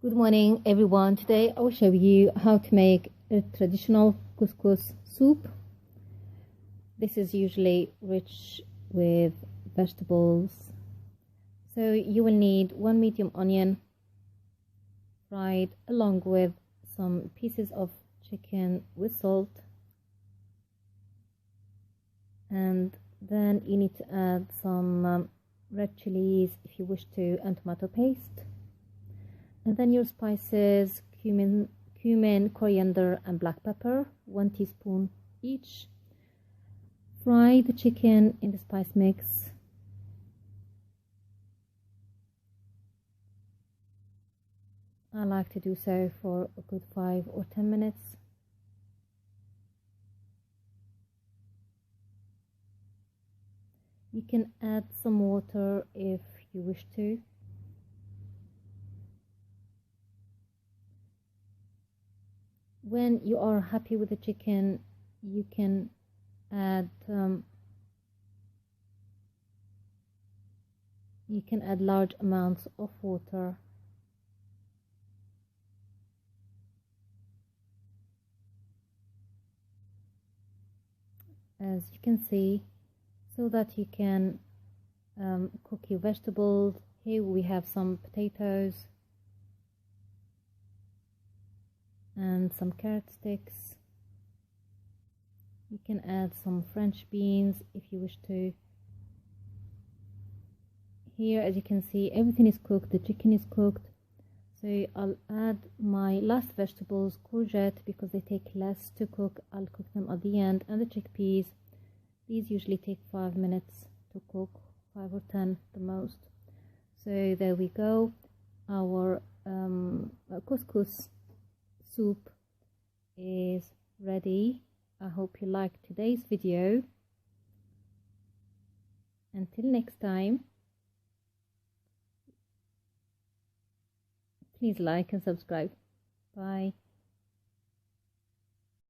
Good morning everyone. Today I will show you how to make a traditional couscous soup. This is usually rich with vegetables. So you will need 1 medium onion fried along with some pieces of chicken with salt, and then you need to add some red chilies if you wish to, and tomato paste. And then your spices: cumin, coriander, and black pepper, 1 teaspoon each. Fry the chicken in the spice mix. I like to do so for a good 5 or 10 minutes. You can add some water if you wish to. When you are happy with the chicken, you can add large amounts of water. As you can see, so that you can cook your vegetables. Here we have some potatoes and some carrot sticks. You can add some French beans if you wish to. Here, as you can see, everything is cooked, the chicken is cooked. So I'll add my last vegetables, courgette, because they take less to cook. I'll cook them at the end. And the chickpeas, these usually take 5 minutes to cook, 5 or 10 the most. So there we go. Our couscous soup is ready. I hope you liked today's video. Until next time, please like and subscribe. Bye.